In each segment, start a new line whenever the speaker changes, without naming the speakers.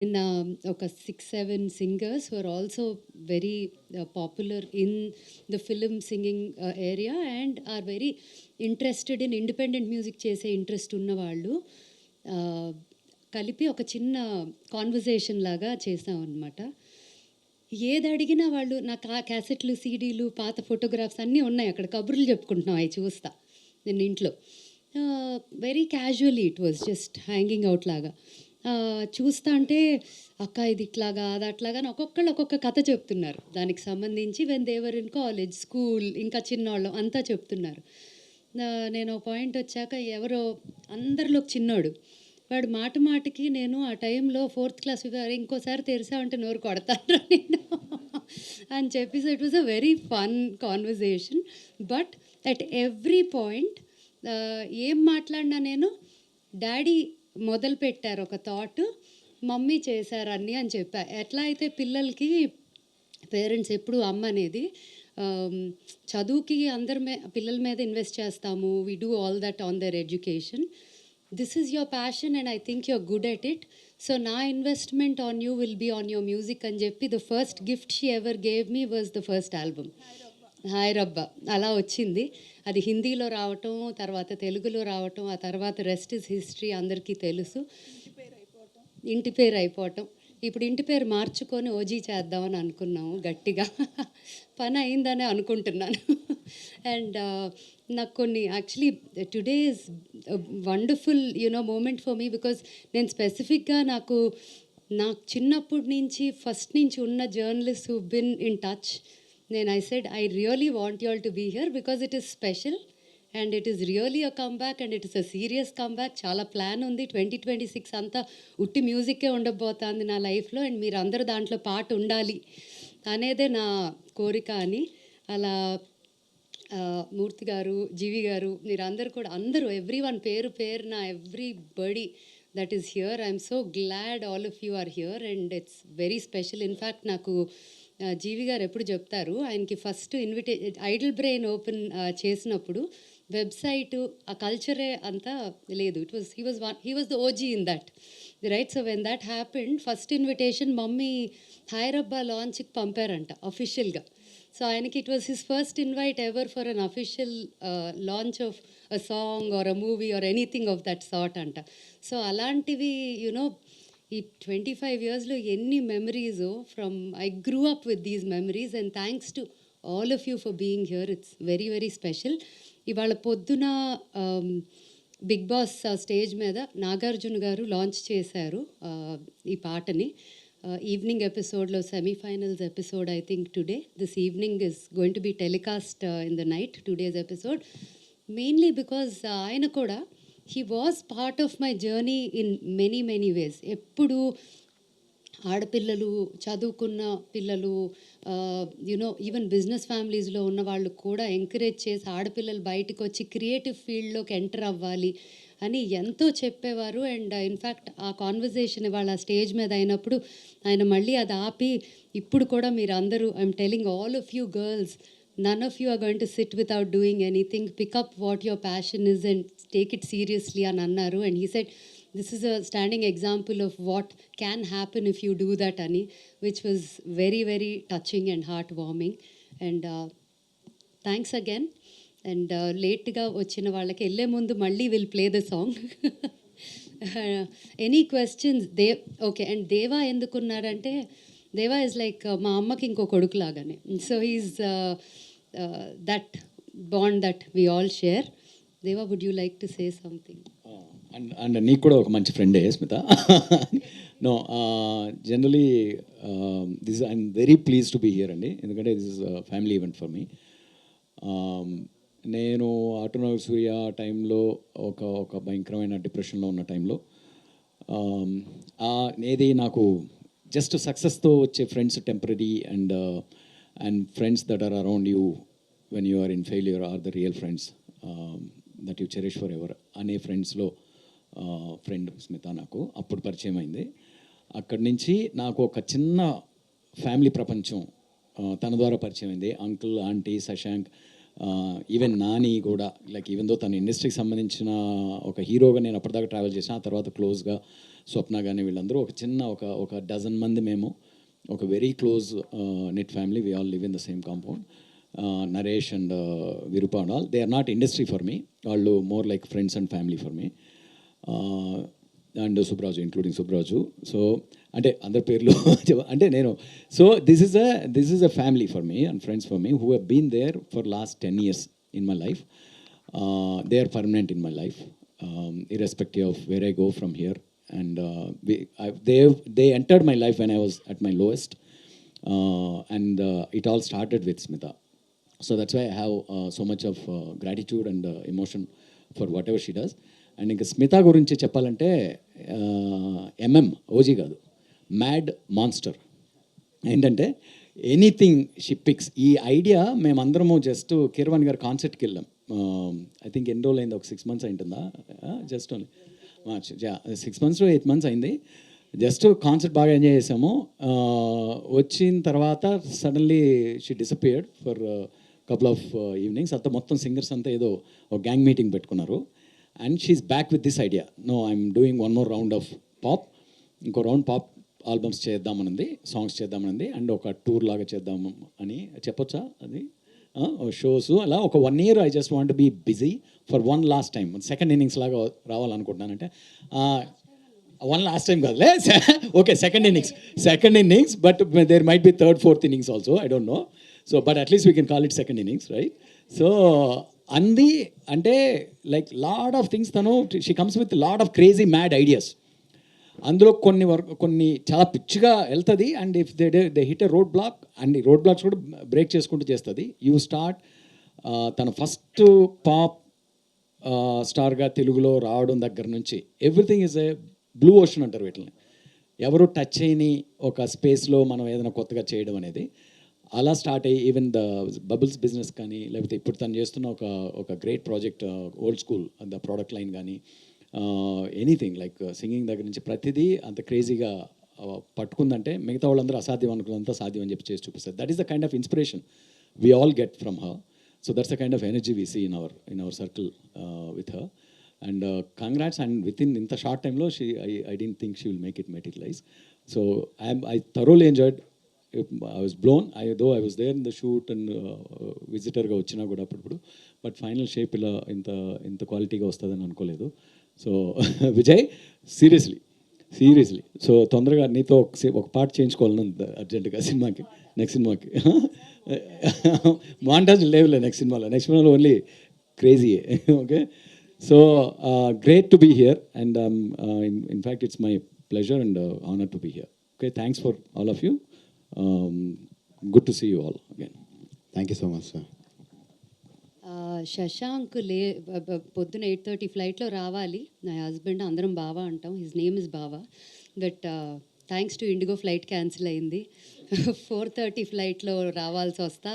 In ఒక 6-7 singers who are also very popular in the film singing area and are very interested in independent music చేసే interest ఉన్నవాళ్ళు కలిపి ఒక చిన్న conversation లాగా చేసామన్నమాట. ఏది అడిగినా వాళ్ళు నాకు ఆ క్యాసెట్లు, సీడీలు, పాత ఫోటోగ్రాఫ్స్ అన్నీ ఉన్నాయి అక్కడ. కబుర్లు చెప్పుకుంటున్నాం అవి చూస్తా నేను ఇంట్లో. Very casually it was just hanging out లాగా చూస్తా అంటే, అక్క ఇది ఇట్లాగా అది అట్లాగా అని ఒక్కొక్కళ్ళు ఒక్కొక్క కథ చెప్తున్నారు దానికి సంబంధించి. When they were in college, school, ఇంకా చిన్నవాళ్ళం అంతా చెప్తున్నారు. నేను పాయింట్ వచ్చాక ఎవరో అందరిలో చిన్నోడు వాడు మాట మాటకి నేను ఆ టైంలో 4th క్లాస్ ఇంకోసారి తెరిసామంటే నోరు కొడతాను నేను అని చెప్పేసి it was a very fun conversation. But at every point ఏం మాట్లాడినా నేను డాడీ మొదలు పెట్టారు ఒక థాట్, మమ్మీ చేశారు అన్నీ అని చెప్పా. ఎట్లా అయితే పిల్లలకి పేరెంట్స్ ఎప్పుడు అమ్మ అనేది చదువుకి అందరి పిల్లల మీద ఇన్వెస్ట్ చేస్తాము. We do all that on their education. This is your passion and I think you're good at it. So నా investment on you will be on your music అని చెప్పి the first gift she ever gave me was the first album Hai Rabba. అలా వచ్చింది. అది హిందీలో రావటం, తర్వాత తెలుగులో రావటం, ఆ తర్వాత రెస్ట్ ఇస్ హిస్టరీ అందరికీ తెలుసు. ఇంటి పేరు అయిపోవటం. ఇప్పుడు ఇంటి పేరు మార్చుకొని ఓజీ చేద్దామని అనుకున్నాము గట్టిగా. పని అయిందనే అనుకుంటున్నాను. అండ్ నాకు కొన్ని actually today is wonderful moment for me. Because నేను స్పెసిఫిక్గా నాకు చిన్నప్పటి నుంచి ఫస్ట్ నుంచి ఉన్న journalist who been in touch, నేను I said I really want you all to be here because it is special and it is really a comeback and it is a serious comeback. చాలా plan ఉంది. 2026 అంతా ఉట్టి మ్యూజిక్కే ఉండబోతుంది నా లైఫ్లో and మీరు అందరూ దాంట్లో పాట ఉండాలి అనేదే నా కోరిక అని. అలా మూర్తి గారు, జీవి గారు, మీరందరూ కూడా అందరూ ఎవ్రీ వన్ పేరు పేరున everybody that is here. I'm so glad all of you are here and it's very special. In fact నాకు జీవి గారు ఎప్పుడు చెప్తారు, ఆయనకి ఫస్ట్ ఐడల్ బ్రెయిన్ ఓపెన్ చేసినప్పుడు వెబ్సైటు ఆ కల్చరే అంతా లేదు. It was he was the OG in that right. So when that happened first invitation మమ్మీ హైరబ్బా లాంచ్కి పంపారంట అఫీషియల్గా. సో ఆయనకి it was his first invite ever for an official launch of a song or a movie or anything of that sort అంట. So అలాంటివి ఈ 25 ఇయర్స్లో ఎన్ని మెమరీసో from I grew up with these memories and thanks to all of you for being here. It's very very special. ఇవాళ పొద్దున big boss stage మీద నాగార్జున గారు లాంచ్ చేశారు ఈ పాటని. ఈవినింగ్ ఎపిసోడ్లో semifinals episode I think today this evening is going to be telecast in the night today's episode. Mainly because ఆయన కూడా he was part of my journey in many many ways. ఎప్పుడు ఆడపిల్లలు, చదువుకున్న పిల్లలు, ఈవెన్ బిజినెస్ ఫ్యామిలీస్లో ఉన్న వాళ్ళు కూడా ఎంకరేజ్ చేసి ఆడపిల్లలు బయటకు వచ్చి క్రియేటివ్ ఫీల్డ్లోకి ఎంటర్ అవ్వాలి అని ఎంతో చెప్పేవారు. అండ్ ఇన్ఫ్యాక్ట్ ఆ కాన్వర్జేషన్ ఇవాళ స్టేజ్ మీద అయినప్పుడు ఆయన మళ్ళీ అది ఆపి ఇప్పుడు కూడా మీరు అందరూ I'm telling all of you girls, none of you are going to sit without doing anything. Pick up what your passion is and take it seriously అని అన్నారు. And he said this is a standing example of what can happen if you do that అని, which was very very touching and heartwarming. And thanks again. And లేట్గా వచ్చిన వాళ్ళకి వెళ్ళే ముందు మళ్ళీ will play the song. Any questions okay. And దేవా ఎందుకున్నారంటే దేవా is like మా అమ్మకి ఇంకో కొడుకు లాగానే. So is that bond that we all share. Deva, would you like to say something?
And నీకు కూడా ఒక మంచి ఫ్రెండే Smitha. No, generally this I'm very please to be here అండి, ఎందుకంటే this is family event for me. నేను ఆటోనగర్ సూర్య టైంలో ఒక భయంకరమైన డిప్రెషన్లో ఉన్న టైంలో ఏది నాకు జస్ట్ సక్సెస్తో వచ్చే friends temporary and friends that are around you when you are in failure are the real friends that you cherish forever అనే ఫ్రెండ్స్లో ఫ్రెండ్ స్మిత నాకు అప్పుడు పరిచయం అయింది. అక్కడి నుంచి నాకు ఒక చిన్న ఫ్యామిలీ ప్రపంచం తన ద్వారా పరిచయం అయింది. Uncle, aunty, Shashank, even Nani కూడా లైక్ ఈవెన్ దో తన ఇండస్ట్రీకి సంబంధించిన ఒక హీరోగా నేను అప్పటిదాకా ట్రావెల్ చేసిన, ఆ తర్వాత క్లోజ్గా స్వప్న కానీ వీళ్ళందరూ ఒక చిన్న ఒక డజన్ మంది మేము ఒక very close net family. We all live in the same compound. Naresh and Virupa and all, they are not industry for me, వాళ్ళు more like friends and family for me. And Subraju, including Subraju. So అంటే అందరి పేర్లు అంటే నేను, so this is a family for me and friends for me who have been there for last 10 years in my life. They are permanent in my life, irrespective of where I go from here. And they entered my life when I was at my lowest, and it all started with Smita. So that's why I have so much of gratitude and emotion for whatever she does. And ఇంకా స్మిత గురించి చెప్పాలంటే OG కాదు, mad monster. ఏంటంటే anything she pics. ఈ idea మేమందరము just Keeravani గారు కాన్సర్ట్కి వెళ్ళాం. I think ఎన్ని రోజులు అయింది, ఒక 6 months అయింటుందా, just only March, 6 months to 8 months అయింది. జస్ట్ కాన్సర్ట్ బాగా ఎంజాయ్ చేసాము. వచ్చిన తర్వాత suddenly she disappeared for couple of evenings. అంతా మొత్తం సింగర్స్ అంతా ఏదో ఒక గ్యాంగ్ మీటింగ్ పెట్టుకున్నారు. And she's back with this idea, no I'm doing one more round of pop, ఇంకో రౌండ్ పాప్ ఆల్బమ్స్ చేద్దామనింది, సాంగ్స్ చేద్దామనింది, అండ్ ఒక టూర్ లాగా చేద్దాము అని చెప్పొచ్చా అది, షోస్ అలా ఒక 1 year I just want be busy for one last time. Second innings లాగా రావాలనుకుంటున్నానంటే, వన్ లాస్ట్ టైం కాదులే, okay second innings, but there might be third fourth innings also, I don't know. So but at least we can call it second innings, right? So అంది అంటే like lot of things, తను she comes with lot of crazy mad ideas. అందులో కొన్ని చాలా పిచ్చిగా వెళ్తుంది. And if they hit a road black, and ఈ road blocks కూడా బ్రేక్ చేసుకుంటూ చేస్తుంది. యూ స్టార్ట్, తన ఫస్ట్ పాప్ స్టార్గా తెలుగులో రావడం దగ్గర నుంచి everything is a blue ocean అంటారు వీటిని. ఎవరు టచ్ చేయని ఒక స్పేస్లో మనం ఏదైనా కొత్తగా చేయడం అనేది అలా స్టార్ట్ అయ్యి, ఈవెన్ ద బబుల్స్ బిజినెస్ కానీ, లేకపోతే ఇప్పుడు తను చేస్తున్న ఒక great project old school the product line కానీ, ఎనీథింగ్ లైక్ సింగింగ్ దగ్గర నుంచి ప్రతిదీ అంత క్రేజీగా పట్టుకుందంటే మిగతా వాళ్ళందరూ అసాధ్యం అనుకున్నంత సాధ్యం అని చెప్పి చేసి చూపిస్తారు. That is the kind of inspiration we all get from her. So that's the kind of energy we see in our circle with her. And congrats. And with in ఇంత షార్ట్ టైంలో I don't think she will make it materialize. So I thoroughly enjoyed. I was blown. Though I was there in the shoot and విజిటర్గా వచ్చినా కూడా అప్పుడు, but final shape ఇలా ఇంత క్వాలిటీగా వస్తుందని అనుకోలేదు. సో విజయ్, సీరియస్లీ సో తొందరగా నీతో ఒక పార్ట్ చేయించుకోవాలని అర్జెంటుగా సినిమాకి, నెక్స్ట్ సినిమాకి. మాంటాజ్ లేవులే నెక్స్ట్ సినిమాలో ఓన్లీ క్రేజీయే. Okay, so great to be here, and in fact it's my pleasure and honour to be here. Okay, thanks for all of you. Good to see you all again.
Thank you so much, sir.
Shashank పొద్దున 8:30 ఫ్లైట్లో రావాలి. నా husband అందరం బావా అంటాం, his name is బావా. But thanks to IndiGo flight cancel అయింది. 4:30 ఫ్లైట్లో రావాల్సి వస్తా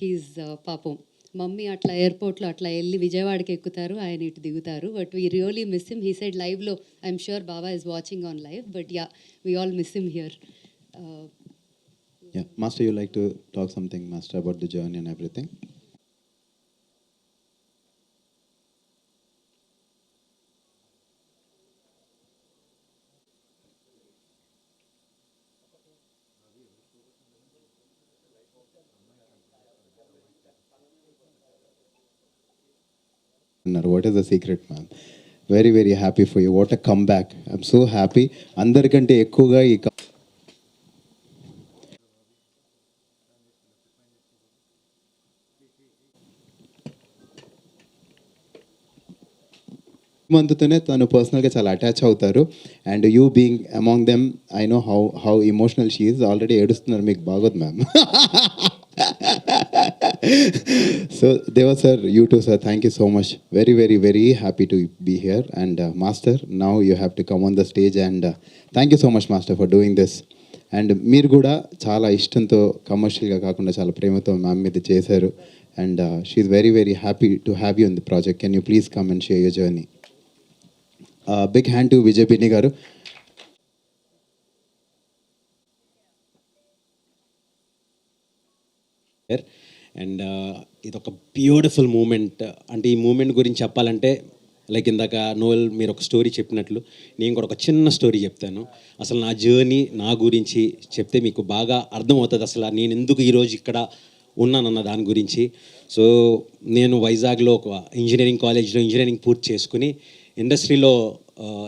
హీజ్ పాపం మమ్మీ అట్లా ఎయిర్పోర్ట్లో అట్లా వెళ్ళి విజయవాడకి ఎక్కుతారు, ఆయన ఇటు దిగుతారు. But we really miss him. He side లైవ్లో, ఐఎమ్ షూర్ బావా is watching on live, but yeah, we all miss him here.
Yeah, Master, you like to talk something, Master, about the journey and everything? What is the secret, man? Very, very happy for you. What a comeback. I'm so happy. అందరికంటే ఎక్కువగా ఈ మంత్తోనే తను పర్సనల్గా చాలా attach అవుతారు. And you being among them, I know how emotional she is. Already ఏడుస్తున్నారు, మీకు బాగోదు ma'am. So Deva sir, you too sir, thank you so much. Very very very happy to be here. And master, now you have to come on the stage. And thank you so much master for doing this. And మీరు కూడా చాలా ఇష్టంతో, కమర్షియల్గా కాకుండా చాలా ప్రేమతో ma'am మీద చేశారు. And she's very very happy to have you in the project. Can you please come and share your journey? Big hand to Vijay Binni garu.
And ఇదొక బ్యూటిఫుల్ మూమెంట్. అంటే ఈ మూమెంట్ గురించి చెప్పాలంటే లైక్ ఇందాక novel మీరు ఒక story చెప్పినట్లు నేను కూడా ఒక చిన్న స్టోరీ చెప్తాను. అసలు నా జర్నీ నా గురించి చెప్తే మీకు బాగా అర్థమవుతుంది అసలు నేను ఎందుకు ఈరోజు ఇక్కడ ఉన్నానన్న దాని గురించి. సో నేను వైజాగ్లో ఒక ఇంజనీరింగ్ కాలేజ్లో ఇంజనీరింగ్ పూర్తి చేసుకుని ఇండస్ట్రీలో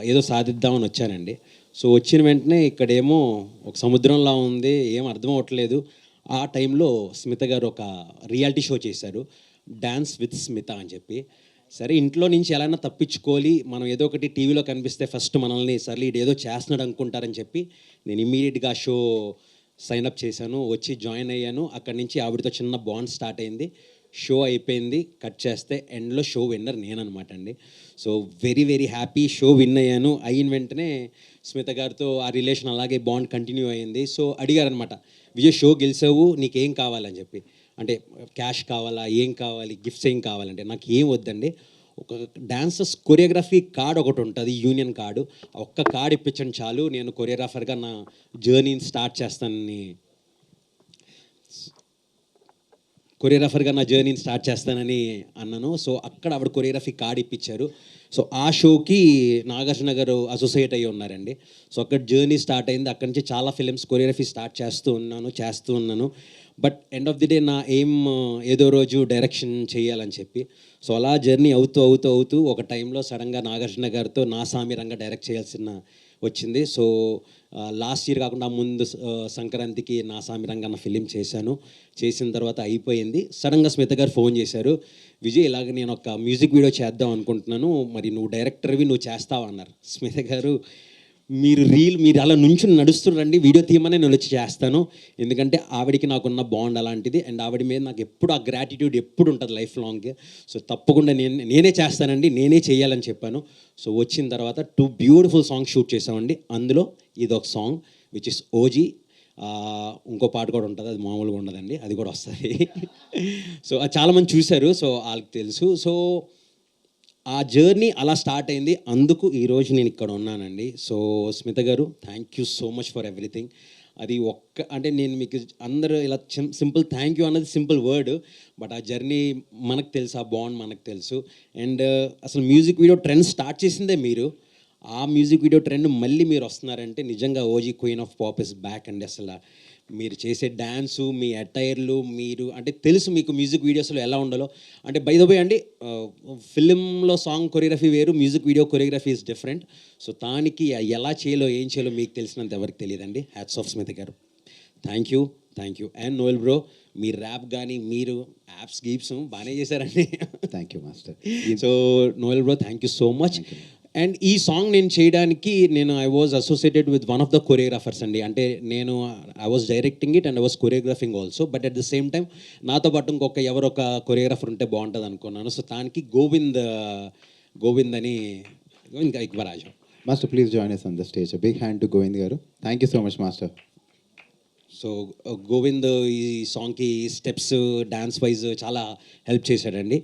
ఏదో సాధిద్దామని వచ్చానండి. సో వచ్చిన వెంటనే ఇక్కడేమో ఒక సముద్రంలా ఉంది, ఏం అర్థం అవ్వట్లేదు. ఆ టైంలో స్మిత గారు ఒక రియాలిటీ షో చేశారు, డాన్స్ విత్ స్మిత అని చెప్పి. సరే ఇంట్లో నుంచి ఎలా తప్పించుకోవాలి, మనం ఏదో ఒకటి టీవీలో కనిపిస్తే ఫస్ట్ మనల్ని సర్లే ఏదో చేస్తున్నాడు అనుకుంటారని చెప్పి నేను ఇమ్మీడియట్గా షో సైన్అప్ చేశాను, వచ్చి జాయిన్ అయ్యాను. అక్కడి నుంచి ఆవిడతో చిన్న బాండ్ స్టార్ట్ అయింది. షో అయిపోయింది, కట్ చేస్తే ఎండ్లో షో విన్నర్ నేననమాట అండి. So very very happy. Show win అయ్యాను. అయిన వెంటనే స్మిత గారితో ఆ రిలేషన్ అలాగే బాండ్ కంటిన్యూ అయ్యింది. సో అడిగారనమాట, విజయ్ షో గెలిచావు నీకేం కావాలని చెప్పి. అంటే క్యాష్ కావాలా, ఏం కావాలి, గిఫ్ట్స్ ఏం కావాలంటే నాకు ఏం వద్దండి, ఒక డాన్సర్స్ కొరియోగ్రఫీ కార్డ్ ఒకటి ఉంటుంది, యూనియన్ కార్డు, ఒక్క కార్డ్ ఇప్పించండి చాలు, నేను కొరియోగ్రాఫర్గా నా జర్నీని స్టార్ట్ చేస్తానని అన్నాను. సో అక్కడ ఆవిడ కొరియోగ్రఫీ కార్డ్ ఇప్పించారు. సో ఆ షోకి నాగార్జున గారు అసోసియేట్ అయ్యి ఉన్నారండి. సో అక్కడ జర్నీ స్టార్ట్ అయింది. అక్కడి నుంచి చాలా ఫిలిమ్స్ కొరియోగ్రఫీ స్టార్ట్ చేస్తూ ఉన్నాను. But end of the day నా ఎయిమ్ ఏదో రోజు డైరెక్షన్ చేయాలని చెప్పి. సో అలా జర్నీ అవుతూ ఒక టైంలో సడన్గా నాగార్జున గారితో నా సామిరంగా డైరెక్ట్ చేయాల్సిన వచ్చింది. సో లాస్ట్ ఇయర్ కాకుండా ముందు సంక్రాంతికి నా సామిరంగా నా ఫిలిం చేశాను. చేసిన తర్వాత అయిపోయింది. సడన్గా స్మిత గారు ఫోన్ చేశారు, విజయ్ ఇలాగ నేను ఒక మ్యూజిక్ వీడియో చేద్దాం అనుకుంటున్నాను, మరి నువ్వు డైరెక్టర్వి నువ్వు చేస్తావా అన్నారు. స్మిత గారు మీరు అలా నుంచి నడుస్తుండండి, వీడియో తీయమని నేను వచ్చి చేస్తాను, ఎందుకంటే ఆవిడికి నాకున్న బాండ్ అలాంటిది. అండ్ ఆవిడ మీద నాకు ఎప్పుడు ఆ గ్రాటిట్యూడ్ ఎప్పుడు ఉంటుంది లైఫ్ లాంగ్. సో తప్పకుండా నేనే చేస్తానండి, నేనే చేయాలని చెప్పాను. సో వచ్చిన తర్వాత 2 బ్యూటిఫుల్ సాంగ్స్ షూట్ చేసామండి. అందులో ఇదొక సాంగ్ విచ్ ఇస్ ఓజీ. ఇంకో పాట కూడా ఉంటుంది, అది మామూలుగా ఉండదండి, అది కూడా వస్తుంది. సో అది చాలామంది చూశారు, సో వాళ్ళకి తెలుసు. సో ఆ జర్నీ అలా స్టార్ట్ అయింది. అందుకు ఈరోజు నేను ఇక్కడ ఉన్నానండి. So Smitha garu, thank you so much for everything. అది అంటే నేను మీకు అందరూ ఇలా సింపుల్ థ్యాంక్ యూ అన్నది సింపుల్ వర్డ్, బట్ ఆ జర్నీ మనకు తెలుసు, ఆ బాండ్ మనకు తెలుసు. అండ్ అసలు మ్యూజిక్ వీడియో ట్రెండ్ స్టార్ట్ చేసిందే మీరు. ఆ మ్యూజిక్ వీడియో ట్రెండ్ మళ్ళీ మీరు వస్తున్నారంటే నిజంగా OG queen of pop is back అండి. అసలు మీరు చేసే డ్యాన్సు, మీ అటైర్లు, మీరు అంటే తెలుసు మీకు మ్యూజిక్ వీడియోస్లో ఎలా ఉండాలో. అంటే బై ద వే అండి, ఫిలింలో సాంగ్ కొరియోగ్రఫీ వేరు, music video choreography is different. So దానికి ఎలా చేయాలో ఏం చేయాలో మీకు తెలిసినంత ఎవరికి తెలియదండి. Hats off Smitha garu, thank you. And Noel bro, మీ ర్యాప్ కానీ మీరు యాప్స్ గీప్స్ బాగానే చేశారండి.
Thank you master.
So Noel bro, thank you so much. And ఈ సాంగ్ నేను చేయడానికి I was associated with one of the choreographers అండి. అంటే I was directing it and I was choreographing also. But at the same time నాతో పాటు ఎవరొక choreographer ఉంటే బాగుంటుంది అనుకున్నాను. సో దానికి గోవింద్ అని ఇంకా ఇక్బరాజు.
Master please join us on the stage. A big hand to Govind garu. Thank you so much master.
So Govind ఈ సాంగ్కి స్టెప్స్ డాన్స్ వైజ్ చాలా హెల్ప్ చేశాడండి.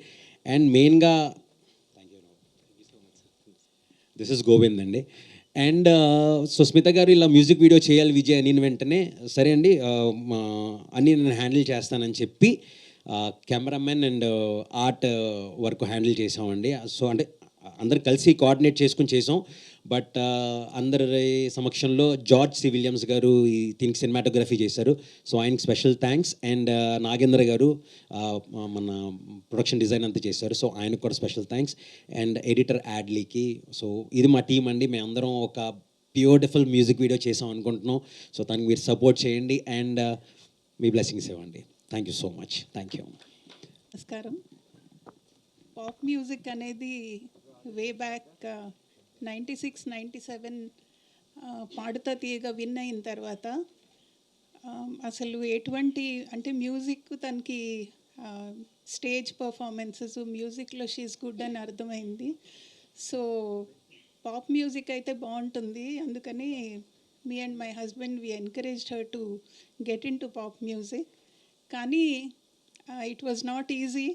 అండ్ మెయిన్గా దిస్ ఇస్ గోవింద్ అండి. అండ్ సుస్మిత గారు ఇలా మ్యూజిక్ వీడియో చేయాలి విజయ్ అని వెంటనే సరే అండి అన్నీ నేను హ్యాండిల్ చేస్తానని చెప్పి cameraman and art work handle చేసామండి. సో అంటే అందరు కలిసి కోఆర్డినేట్ చేసుకుని చేసాం. బట్ అందరి సమక్షంలో జార్జ్ సి విలియమ్స్ గారు దీనికి సినిమాటోగ్రఫీ చేశారు. సో ఆయనకి స్పెషల్ థ్యాంక్స్. అండ్ నాగేంద్ర గారు మన ప్రొడక్షన్ డిజైన్ అంతా చేశారు. సో ఆయనకు కూడా స్పెషల్ థ్యాంక్స్. అండ్ ఎడిటర్ యాడ్లీకి. సో ఇది మా టీం అండి. మేమందరం ఒక బ్యూటిఫుల్ మ్యూజిక్ వీడియో చేసాం అనుకుంటున్నాం. సో దానికి మీరు సపోర్ట్ చేయండి అండ్ మీ బ్లెస్సింగ్స్ ఇవ్వండి. Thank you so much. Thank you.
నమస్కారం. పాప్ మ్యూజిక్ అనేది వే బ్యాక్ 96-97 పాడుతా తీయగా విన్ అయిన తర్వాత అసలు ఎటువంటి అంటే మ్యూజిక్ తనకి స్టేజ్ పర్ఫార్మెన్సెస్ మ్యూజిక్లో షీఈస్ గుడ్ అని అర్థమైంది. సో పాప్ మ్యూజిక్ అయితే బాగుంటుంది, అందుకని me and my husband we encouraged her to get into pop music. కానీ ఇట్ వాజ్ నాట్ ఈజీ,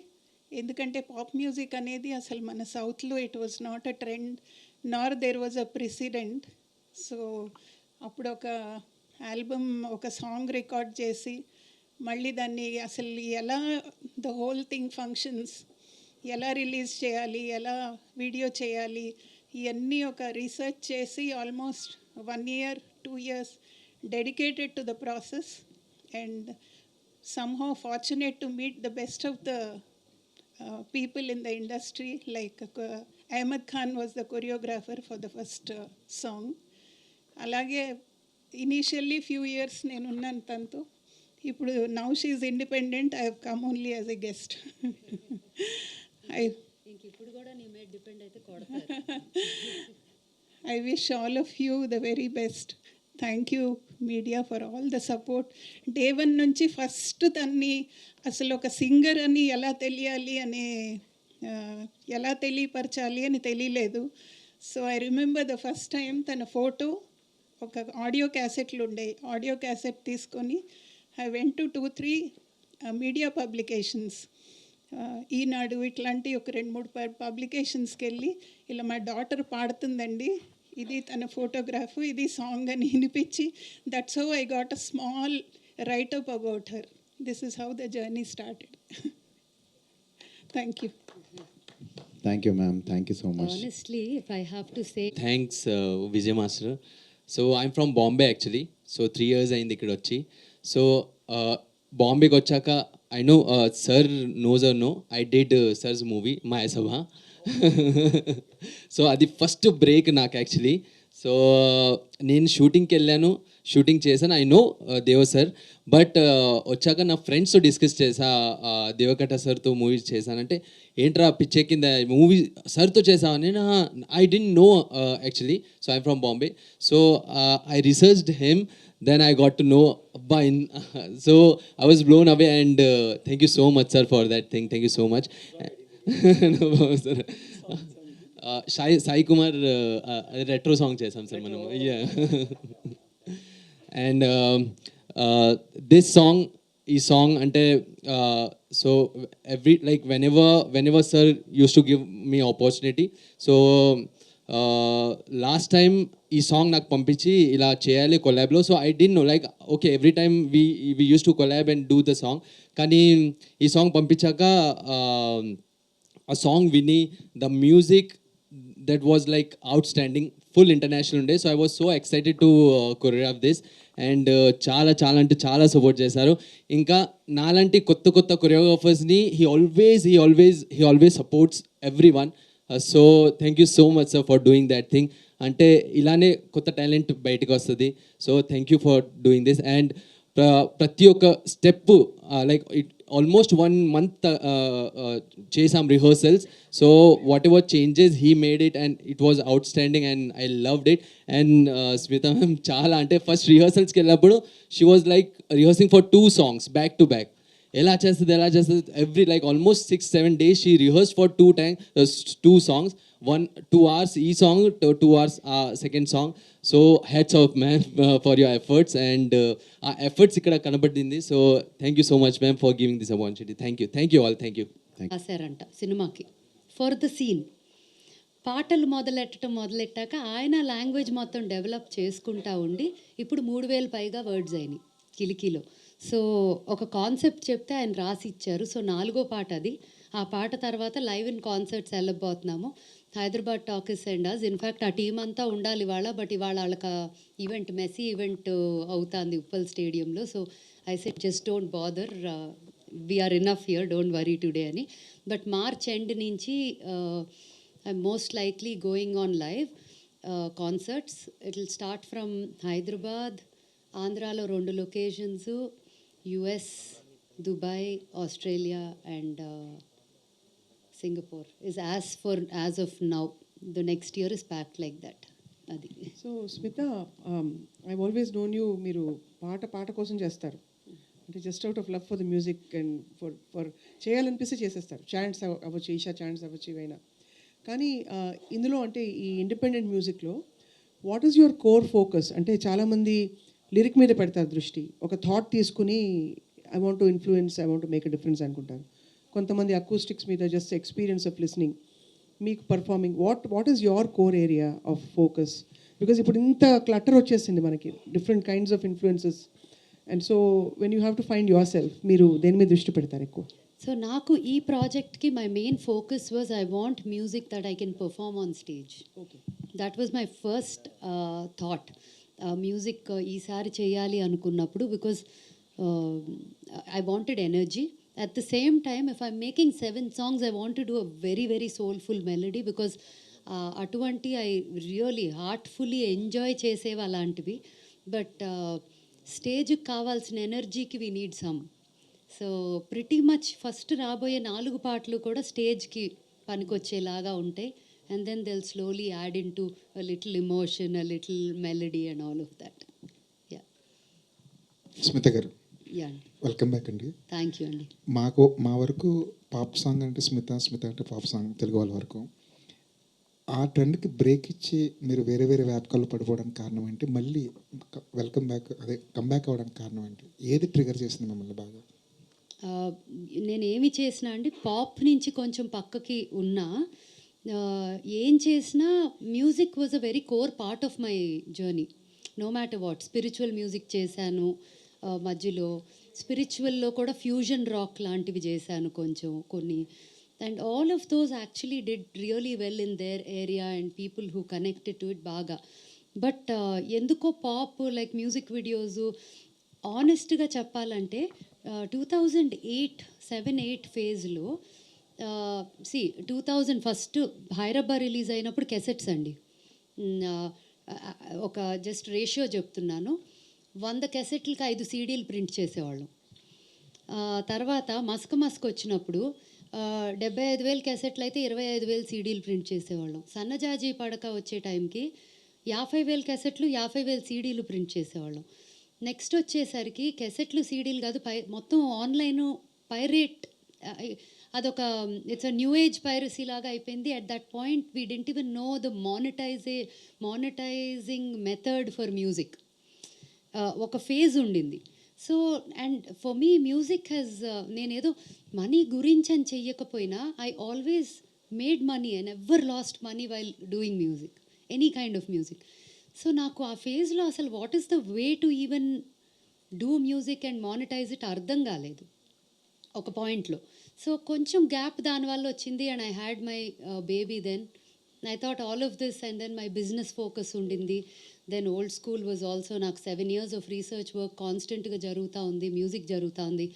ఎందుకంటే పాప్ మ్యూజిక్ అనేది అసలు మన సౌత్లో it was not a trend nor there was a precedent. So అప్పుడు ఒక ఆల్బమ్ ఒక song record చేసి మళ్ళీ దాన్ని అసలు ఎలా ద హోల్ థింగ్ ఫంక్షన్స్, ఎలా రిలీజ్ చేయాలి, ఎలా వీడియో చేయాలి, ఇవన్నీ ఒక రీసెర్చ్ చేసి almost 1 year 2 years dedicated to the process, and somehow fortunate to meet the best of the people in the industry, like Ahmed Khan was the choreographer for the first song. అలాగే initially few years నేను ఉన్నాను తనతో. ఇప్పుడు now she's independent, I have come only as a guest.
ఇప్పుడు కూడా నీ మీద depend అయితే కొడతారు.
I wish all of you the very best. Thank you media for all the support. Day one నుంచి ఫస్ట్ తన్ని అసలు ఒక సింగర్ అని ఎలా తెలియాలి అనే ఎలా తెలియపరచాలి అని తెలియలేదు. So I remember the first time తన ఫోటో ఒక ఆడియో క్యాసెట్లు ఉండే, ఆడియో క్యాసెట్ తీసుకొని I went to 2-3 media publications, Eenadu ఇట్లాంటి ఒక 2-3 పబ్లికేషన్స్కి వెళ్ళి ఇలా మా డాటర్ పాడుతుందండి, ఇది తన ఫోటోగ్రాఫ్, ఇది సాంగ్ అని వినిపించి, that's how I got a small write-up about her. This is how the journey started. Thank you.
Thank you, ma'am. Thank you so much.
Honestly, if I have to say,
thanks Vijay master. So I'm from Bombay actually. So 3 years అయింది ఇక్కడ వచ్చి. So బాంబేకి వచ్చాక I know sir knows or no, I did sir's movie Mayasabha. So అది first break నాకు actually. So నేను షూటింగ్కి వెళ్ళాను, షూటింగ్ చేశాను, I know Deva sir. But వచ్చాక నా ఫ్రెండ్స్తో డిస్కస్ చేసా, దేవకట్ట సార్తో మూవీ చేశానంటే ఏంట్రా పిచ్చే కింద మూవీ సార్తో చేసావా, నేను I didn't know actually. So I'm from Bombay. So I researched him, then I got to know Abba in, so I was blown away, and thank you so much sir for that thing. Thank you so much. No problem, sir. Sai Kumar retro song chesam sir manam, yeah. And this song, ee song ante so every like whenever sir used to give me opportunity, so last time ఈ song నాకు పంపించి ఇలా చేయాలి కొలాబ్లో. So I didn't know like okay every time we use to collab and do the song. కానీ ఈ song పంపించాక ఆ సాంగ్ విని the music that was like outstanding, full international ఉండే. So I was so excited to choreograph this, and చాలా చాలా అంటే చాలా సపోర్ట్ చేశారు. ఇంకా నాలాంటి కొత్త కొత్త కొరియోగ్రాఫర్స్ని he always supports everyone. So thank you so much sir for doing that thing. అంటే ఇలానే కొత్త టాలెంట్ బయటకు వస్తుంది. So thank you for doing this. And ప్రతి ఒక్క స్టెప్ లైక్ ఆల్మోస్ట్ 1 month చేసాం rehearsals. So whatever changes he made it and it was outstanding and I loved it. And Smitha ma'am చాలా అంటే first రిహర్సల్స్కి వెళ్ళినప్పుడు she was like రిహర్సింగ్ for 2 songs back to back. ఎలా చేస్తుంది every like almost 6-7 days she rehearse for 2 songs, 2 hours ఈ song, 2 hours second song. So hats off ma'am for your efforts, and ఆ efforts ఇక్కడ కనబడింది. So thank you so much ma'am for giving this opportunity. Thank you all. Thank you.
రాశారంట సినిమాకి for the scene. పాటలు మొదలెట్టాక ఆయన language మొత్తం develop చేసుకుంటా ఉండి ఇప్పుడు 3000 పైగా వర్డ్స్ అయినాయి కిలికీలో. సో ఒక కాన్సెప్ట్ చెప్తే ఆయన రాసి ఇచ్చారు. సో 4వ పాట అది. ఆ పాట తర్వాత లైవ్ ఇన్ కాన్సర్ట్స్ వెళ్ళబోతున్నాము. Hyderabad talkies and us. In fact ఆ టీం అంతా ఉండాలి ఇవాళ, బట్ ఇవాళ వాళ్ళకి ఈవెంట్ మెస్సీ ఈవెంట్ అవుతుంది ఉప్పల్ స్టేడియంలో. So I said just don't bother, we're enough here, don't worry today అని. బట్ మార్చ్ ఎండ్ నుంచి I most likely going on live concerts. It will start from Hyderabad, ఆంధ్రాలో 2 locations, US, Dubai, Australia and Singapore is as of now. The next year is packed like that. Adi.
So Smitha, I always known you, మీరు పాట కోసం చేస్తారు అంటే just out of love for the music and for చేయాలనిపిస్తే చేసేస్తారు. Chants అవ్వచ్చు, Isha chants అవ్వచ్చు, ఇవైనా. కానీ ఇందులో అంటే ఈ ఇండిపెండెంట్ మ్యూజిక్లో what is your core focus? అంటే చాలామంది లిరిక్ మీద పెడతారు దృష్టి, ఒక థాట్ తీసుకుని I want to influence, I want to make a difference అనుకుంటారు. కొంతమంది అకూస్టిక్స్ మీద జస్ట్ ఎక్స్పీరియన్స్ ఆఫ్ లిస్నింగ్, మీకు performing. What is your core area of focus? Because ఇప్పుడు ఇంత క్లటర్ వచ్చేసింది మనకి, different kinds of influences and so when you have to find your self, మీరు దేని మీద దృష్టి పెడతారు ఎక్కువ?
సో నాకు ఈ ప్రాజెక్ట్కి my main focus was I want music that I can perform on stage.
Okay.
That was my first thought. Music ఈసారి చేయాలి అనుకున్నప్పుడు because I wanted energy. At the same time, if I'm making 7 songs, I want to do a very, very soulful melody because అటువంటి I really heartfully enjoy చేసేవి అలాంటివి. But స్టేజ్కి కావాల్సిన ఎనర్జీకి we need some. So pretty much first రాబోయే 4 పాటలు కూడా స్టేజ్కి పనికొచ్చేలాగా ఉంటాయి. And then they'll slowly add into a little emotion, a little melody and all of that. Yeah
Smitha garu,
yeah
welcome back అండి.
థ్యాంక్ యూ అండి.
మా వరకు పాప్ సాంగ్ అంటే స్మిత, స్మిత అంటే పాప్ సాంగ్ తెలుగు వాళ్ళ వరకు. ఆ ట్రెండ్కి బ్రేక్ ఇచ్చి మీరు వేరే వేరే వ్యాపకాల్లో పడిపోవడానికి కారణం ఏంటి? మళ్ళీ వెల్కమ్ బ్యాక్ అదే కమ్బ్యాక్ అవ్వడానికి కారణం ఏంటి? ఏది ట్రిగర్ చేసింది మిమ్మల్ని బాగా?
నేను ఏమి చేసినా అండి, పాప్ నుంచి కొంచెం పక్కకి ఉన్నా, ఏం చేసినా music was a very core part of my journey. No matter what. Spiritual music చేశాను మధ్యలో, స్పిరిచువల్లో కూడా ఫ్యూజన్ రాక్ లాంటివి చేశాను కొన్ని. And all of those actually did really well in their area and people who connected to it బాగా. But ఎందుకో pop like music videos, ఆనెస్ట్గా చెప్పాలంటే 2007-8 ఫేజ్లో 2000 ఫస్ట్ భైరబ్బా రిలీజ్ అయినప్పుడు కెసెట్స్ అండి. ఒక జస్ట్ రేషియో చెప్తున్నాను, 100 కెసెట్లకి 5 సీడీలు ప్రింట్ చేసేవాళ్ళం. తర్వాత మస్క్ వచ్చినప్పుడు 75,000 కెసెట్లు అయితే 25,000 సీడీలు ప్రింట్ చేసేవాళ్ళం. సన్నజాజి పడక వచ్చే టైంకి 50,000 కెసెట్లు 50,000 సీడీలు ప్రింట్ చేసేవాళ్ళం. నెక్స్ట్ వచ్చేసరికి కెసెట్లు సీడీలు కాదు, మొత్తం ఆన్లైను పైరేట్, అదొక it's a new age piracy లాగా అయిపోయింది. At that point we didn't even know the monetizing method for music. ఒక ఫేజ్ ఉండింది. So and for me music has, నేనేదో మనీ గురించి అని చెయ్యకపోయినా I always made money and ever lost money while doing music, any kind of music. So నాకు ఆ ఫేజ్లో అసలు what is the way to even do music and monetise it అర్థం కాలేదు ఒక పాయింట్లో. సో కొంచెం గ్యాప్ దానివల్ల వచ్చింది. And I had my baby then. I thought all of this, and then my business focus undindi. Then old school was also నాకు 7 years of research work కాన్స్టెంట్గా జరుగుతూ ఉంది, మ్యూజిక్ జరుగుతూ ఉంది.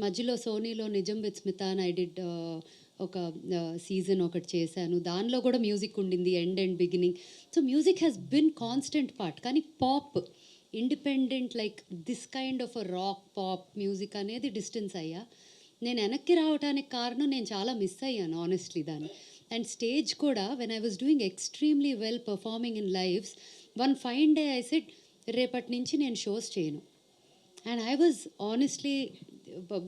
మధ్యలో సోనీలో నిజం విత్ స్మిత అని ఐ డిడ్ ఒక సీజన్ ఒకటి చేశాను, దానిలో కూడా మ్యూజిక్ ఉండింది, end and beginning. So music has been constant part. కానీ pop independent like this kind of a rock pop music అనేది డిస్టెన్స్ అయ్యా. నేను వెనక్కి రావడానికి కారణం నేను చాలా మిస్ అయ్యాను ఆనెస్ట్లీ దాన్ని. అండ్ స్టేజ్ కూడా when I was doing extremely well performing in lives, one fine day I said రేపటి నుంచి నేను షోస్ చేయను. And I was honestly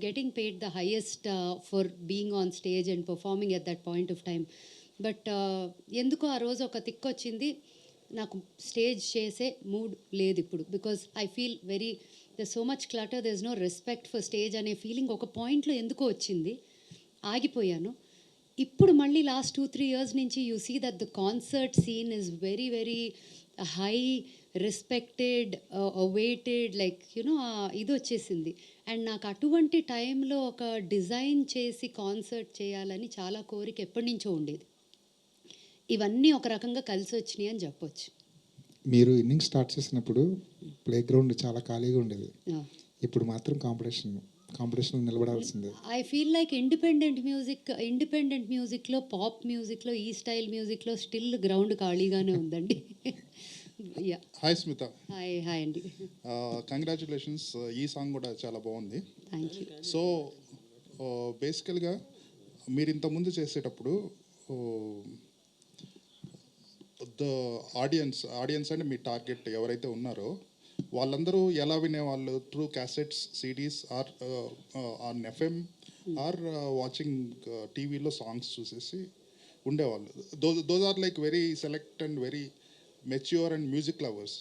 getting paid the highest for being on stage and performing at that point of time. But ఎందుకో ఆ రోజు ఒక thick వచ్చింది, నాకు స్టేజ్ చేసే మూడ్ లేదు ఇప్పుడు. Because I feel very there so much clutter, there is no respect for stage అనే ఫీలింగ్ ఒక పాయింట్లో ఎందుకో వచ్చింది, ఆగిపోయాను. ఇప్పుడు మళ్ళీ లాస్ట్ 2-3 years నుంచి you see that the concert scene is very very high respected, awaited, like you know ఇది వచ్చేసింది. అండ్ నాకు అటువంటి టైంలో ఒక డిజైన్ చేసి కాన్సర్ట్ చేయాలని చాలా కోరిక ఎప్పటి నుంచో ఉండేది. ఇవన్నీ ఒక రకంగా కలిసి వచ్చినాయి అని చెప్పొచ్చు.
మీరు ఇన్నింగ్ స్టార్ట్ చేసినప్పుడు ప్లే గ్రౌండ్ చాలా ఖాళీగా ఉండేది, ఇప్పుడు మాత్రం కాంపిటీషన్ నిలబడాల్సిందే.
ఐ ఫీల్ లైక్ ఇండిపెండెంట్ మ్యూజిక్లో, పాప్ మ్యూజిక్లో, ఈ స్టైల్ మ్యూజిక్లో స్టిల్ గ్రౌండ్ ఖాళీగానే ఉందండి.
హాయ్ స్మిత.
హాయ్ అండి.
కంగ్రాచులేషన్స్, ఈ సాంగ్ కూడా చాలా బాగుంది.
Thank you.
సో బేసికల్గా మీరు ఇంతకుముందు చేసేటప్పుడు ద ఆడియన్స్ అంటే మీ టార్గెట్ ఎవరైతే ఉన్నారో వాళ్ళందరూ ఎలా వినేవాళ్ళు? Through cassettes, CDs, or on FM, or watching టీవీలో సాంగ్స్ చూసేసి ఉండేవాళ్ళు. Those are like very select and very mature and music lovers.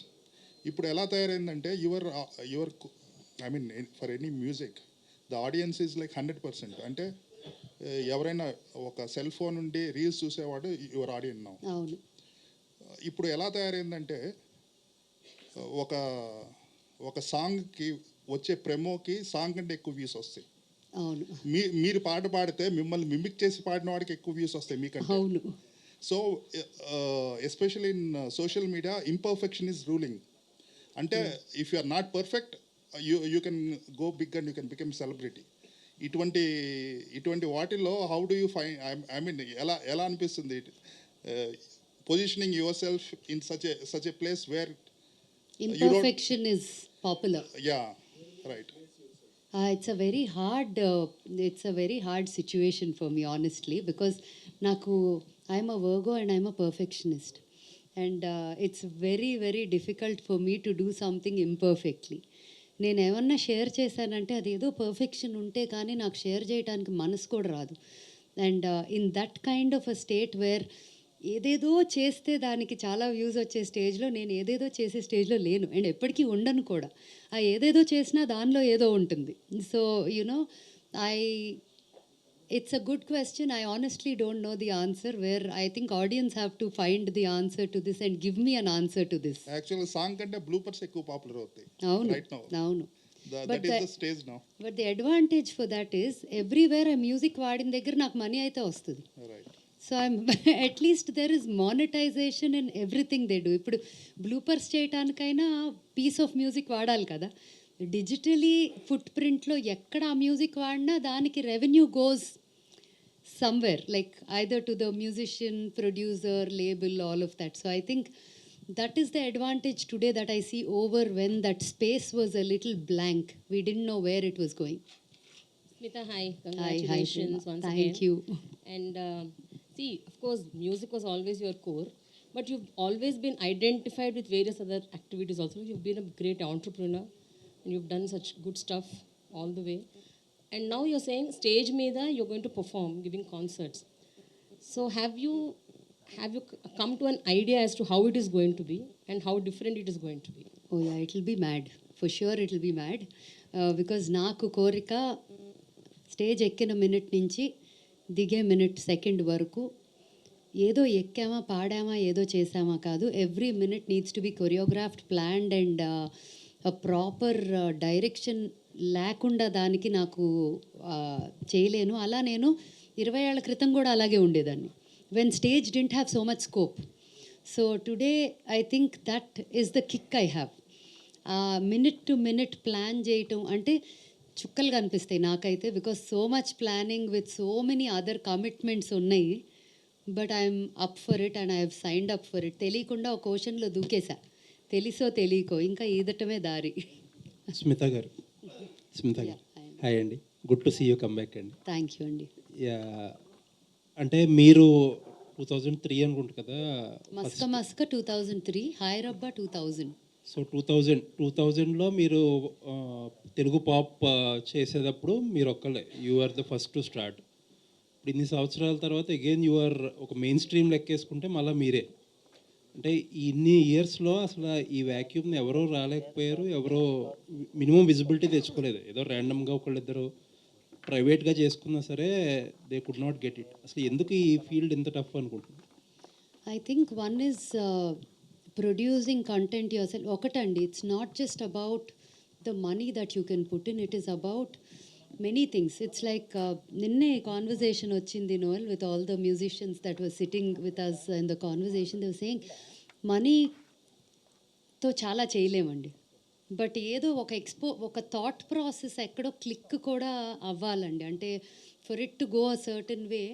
ఇప్పుడు ఎలా తయారైందంటే your I mean for any music the audience is like 100%. అంటే ఎవరైనా ఒక సెల్ ఫోన్ నుండి రీల్స్ చూసేవాడు యువర్ ఆడియన్స్ నౌ.
అవును.
ఇప్పుడు ఎలా తయారైందంటే ఒక సాంగ్కి వచ్చే ప్రెమోకి సాంగ్ కంటే ఎక్కువ వ్యూస్ వస్తాయి.
అవును
మీరు పాట పాడితే మిమ్మల్ని మిమిక్ చేసి పాడిన వాడికి ఎక్కువ వ్యూస్ వస్తాయి మీకంటే.
అవును
so especially in social media imperfection is ruling. అంటే if you are not perfect you can go big and you can become celebrity. ఇటువంటి వాటిల్లో how do you find, I mean ఎలా అనిపిస్తుంది positioning yourself in such a place where
imperfection is popular.
Yeah right.
It's a very hard situation for me, honestly, because I'm a Virgo and I'm a perfectionist, and it's very very difficult for me to do something imperfectly. నేను ఏమన్నా share చేశానంటే అది ఏదో perfection ఉంటే కానీ నాకు share చేయడానికి మనసు కూడా రాదు. And in that kind of a state where ఏదేదో చేస్తే దానికి చాలా వ్యూస్ వచ్చే స్టేజ్లో నేను ఏదేదో చేసే స్టేజ్లో లేను, అండ్ ఎప్పటికీ ఉండను కూడా. ఆ ఏదేదో చేసినా దానిలో ఏదో ఉంటుంది. So it's a good question. I honestly don't know the answer, where I think audience have to find the answer to this and give me an answer to this.
Actually song కంటే bloopers ఎక్కువ popular అవుతాయి
అవును
right now.
అవును
that is the stage now.
But the advantage for that is everywhere ఆ music వాడిన దగ్గర నాకు money అయితే వస్తుంది.
Right.
So at least there is monetization in everything they do. ఇప్పుడు బ్లూపర్స్ చేయడానికైనా పీస్ ఆఫ్ మ్యూజిక్ వాడాలి కదా. డిజిటలీ ఫుట్ ప్రింట్లో ఎక్కడ ఆ మ్యూజిక్ వాడినా దానికి revenue goes somewhere, like either to the musician, producer, label, all of that. So I think that is the advantage today that I see over when that space was a little blank. We didn't know where it was going.
Smita, hi. Congratulations
Prema.
once
Thank
again.
you.
And see, of course, music was always your core, but you've always been identified with various other activities also. You've been a great entrepreneur and you've done such good stuff all the way. And now you're saying stage meeda you're going to perform, giving concerts. So have you come to an idea as to how it is going to be and how different it is going to be?
Oh yeah, it will be mad. For sure it will be mad. Because నాకు కోరిక stage ఎక్కిన minute నుంచి దిగే minute second వరకు ఏదో ఎక్కామా పాడామా ఏదో చేసామా కాదు. Every minute needs to be choreographed, planned and proper direction లేకుండా దానికి నాకు చేయలేను. అలా నేను 20 ఏళ్ల క్రితం కూడా అలాగే ఉండేదాన్ని, when stage didn't have so much scope. So today I think that is the kick I have. Minute to minute plan చేయటం అంటే చుక్కలు కనిపిస్తాయి నాకైతే, because so much planning with so many other commitments ఉన్నాయి. But I'm up for it and I have signed up for it. తెలియకుండా ఒక ఓషన్లో దూకేసా, తెలిసో తెలియకో, ఇంకా ఈదటమే దారి.
స్మిత గారు హాయ్ అండి, good to see you come back అండి.
థ్యాంక్ యూ అండి.
యా, అంటే మీరు 2003 అనుకుంటు కదా?
మస్క 2003, హైరబ్బా 2000.
సో 2000లో మీరు తెలుగు పాప్ చేసేటప్పుడు మీరు ఒక్కళ్ళే, you are the first to start. ఇప్పుడు ఇన్ని సంవత్సరాల తర్వాత అగైన్ యు ఆర్ ఒక మెయిన్ స్ట్రీమ్ లెక్కేసుకుంటే మళ్ళీ మీరే. అంటే ఇన్ని ఇయర్స్లో అసలు ఈ వ్యాక్యూమ్ని ఎవరో రాలేకపోయారు, ఎవరో మినిమం విజిబిలిటీ తెచ్చుకోలేదు. ఏదో ర్యాండమ్గా ఒకళ్ళిద్దరు ప్రైవేట్గా చేసుకున్నా సరే they could not get it. అసలు ఎందుకు ఈ ఫీల్డ్ ఇంత టఫ్ అనుకుంటున్నాను?
I think one is producing content yourself. ఒకటండి, it's not just about the money that you can put in, it is about many things. It's like నిన్నే conversation వచ్చింది Noel with all the musicians that were sitting with us in the conversation. They were saying మనీతో చాలా చేయలేమండి, but ఏదో ఒక thought process ఎక్కడో click కూడా అవ్వాలండి. అంటే for it to go a certain way,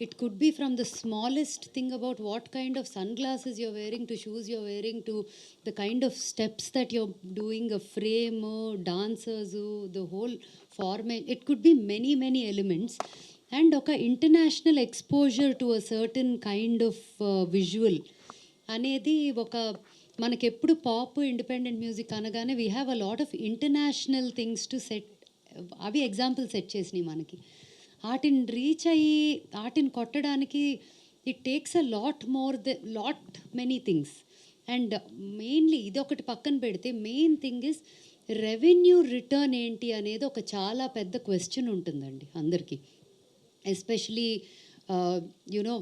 it could be from the smallest thing about what kind of sunglasses you're wearing, to shoes you're wearing, to the kind of steps that you're doing, a frame, dancers, the whole format. It could be many many elements, and oka international exposure to a certain kind of visual అనేది ఒక మనకెప్పుడు pop independent music అనగానే we have a lot of international things to set. అవి example set చేసినాయి మనకి. వాటిని reach అయ్యి వాటిని కొట్టడానికి it takes a lot many things. And mainly ఇది ఒకటి పక్కన పెడితే main thing is revenue return ఏంటి అనేది ఒక చాలా పెద్ద క్వశ్చన్ ఉంటుందండి అందరికీ. Especially you know,